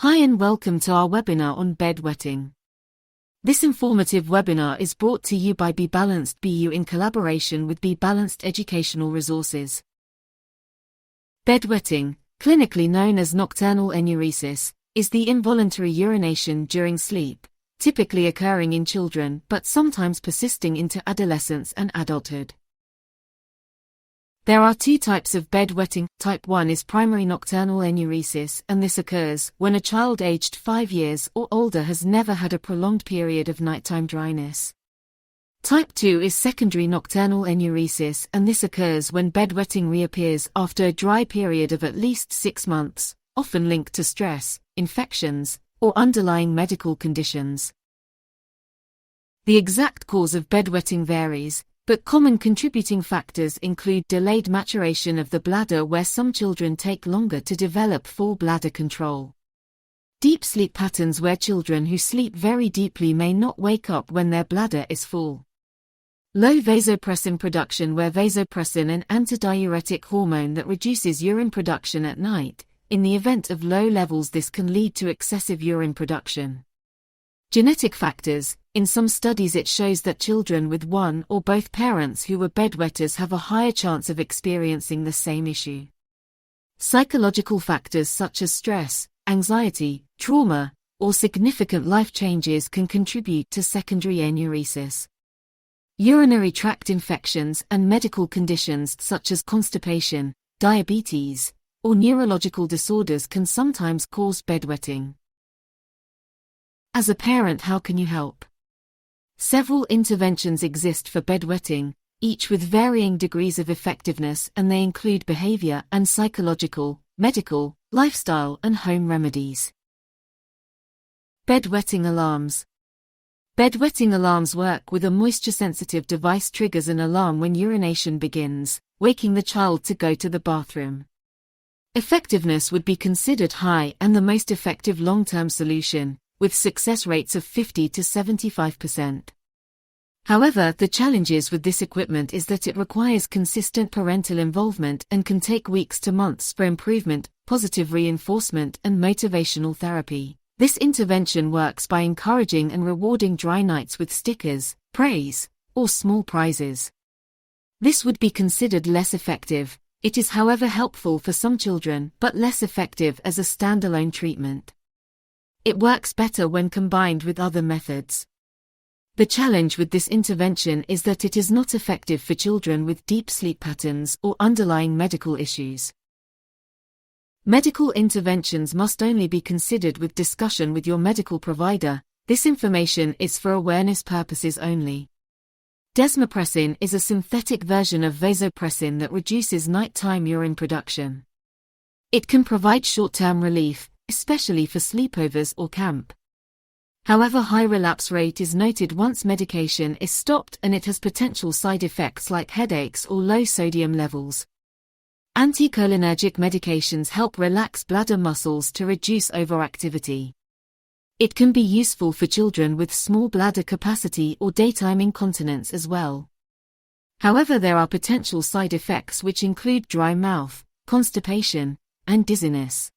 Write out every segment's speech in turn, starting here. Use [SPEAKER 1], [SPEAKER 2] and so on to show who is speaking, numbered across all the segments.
[SPEAKER 1] Hi and welcome to our webinar on bedwetting. This informative webinar is brought to you by Be Balanced BU in collaboration with Be Balanced Educational Resources. Bedwetting, clinically known as nocturnal enuresis, is the involuntary urination during sleep, typically occurring in children but sometimes persisting into adolescence and adulthood. There are two types of bedwetting. Type 1 is primary nocturnal enuresis, and this occurs when a child aged 5 years or older has never had a prolonged period of nighttime dryness. Type 2 is secondary nocturnal enuresis, and this occurs when bedwetting reappears after a dry period of at least 6 months, often linked to stress, infections, or underlying medical conditions. The exact cause of bedwetting varies, but common contributing factors include delayed maturation of the bladder, where some children take longer to develop full bladder control. Deep sleep patterns, where children who sleep very deeply may not wake up when their bladder is full. Low vasopressin production, where vasopressin, an antidiuretic hormone that reduces urine production at night. In the event of low levels, this can lead to excessive urine production. Genetic factors. In some studies it shows that children with one or both parents who were bedwetters have a higher chance of experiencing the same issue. Psychological factors such as stress, anxiety, trauma, or significant life changes can contribute to secondary enuresis. Urinary tract infections and medical conditions such as constipation, diabetes, or neurological disorders can sometimes cause bedwetting. As a parent, how can you help? Several interventions exist for bedwetting, each with varying degrees of effectiveness, and they include behaviour and psychological, medical, lifestyle, and home remedies. Bedwetting alarms. Bedwetting alarms work with a moisture-sensitive device triggers an alarm when urination begins, waking the child to go to the bathroom. Effectiveness would be considered high and the most effective long-term solution, with success rates of 50 to 75%. However, the challenges with this equipment is that it requires consistent parental involvement and can take weeks to months for improvement, positive reinforcement, and motivational therapy. This intervention works by encouraging and rewarding dry nights with stickers, praise, or small prizes. This would be considered less effective. It is, however, helpful for some children, but less effective as a standalone treatment. It works better when combined with other methods. The challenge with this intervention is that it is not effective for children with deep sleep patterns or underlying medical issues. Medical interventions must only be considered with discussion with your medical provider. This information is for awareness purposes only. Desmopressin is a synthetic version of vasopressin that reduces nighttime urine production. It can provide short-term relief, especially for sleepovers or camp. However, high relapse rate is noted once medication is stopped, and it has potential side effects like headaches or low sodium levels. Anticholinergic medications help relax bladder muscles to reduce overactivity. It can be useful for children with small bladder capacity or daytime incontinence as well. However, there are potential side effects which include dry mouth, constipation, and dizziness.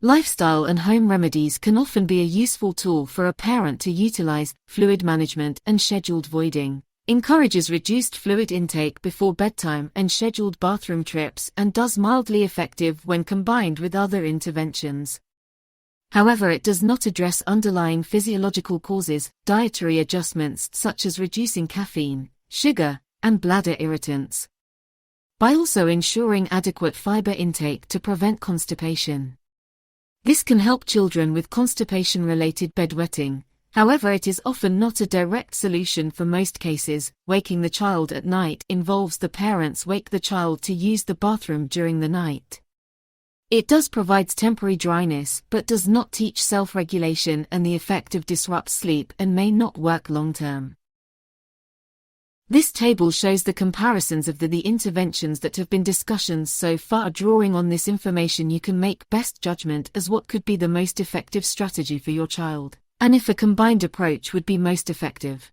[SPEAKER 1] Lifestyle and home remedies can often be a useful tool for a parent to utilize. Fluid management and scheduled voiding encourages reduced fluid intake before bedtime and scheduled bathroom trips, and does mildly effective when combined with other interventions. However, it does not address underlying physiological causes. Dietary adjustments such as reducing caffeine, sugar, and bladder irritants, by also ensuring adequate fiber intake to prevent constipation. This can help children with constipation-related bedwetting. However, it is often not a direct solution for most cases. Waking the child at night involves the parents wake the child to use the bathroom during the night. It does provide temporary dryness but does not teach self-regulation, and the effect of disrupts sleep and may not work long-term. This table shows the comparisons of the interventions that have been discussions so far. Drawing on this information, you can make best judgment as what could be the most effective strategy for your child, and if a combined approach would be most effective.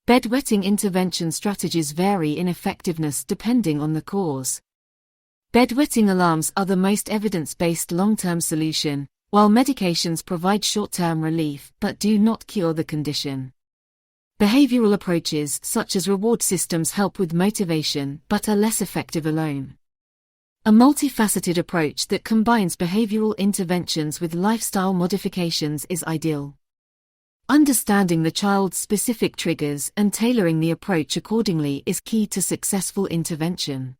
[SPEAKER 1] Bedwetting intervention strategies vary in effectiveness depending on the cause. Bedwetting alarms are the most evidence-based long-term solution, while medications provide short-term relief but do not cure the condition. Behavioral approaches such as reward systems help with motivation but are less effective alone. A multifaceted approach that combines behavioral interventions with lifestyle modifications is ideal. Understanding the child's specific triggers and tailoring the approach accordingly is key to successful intervention.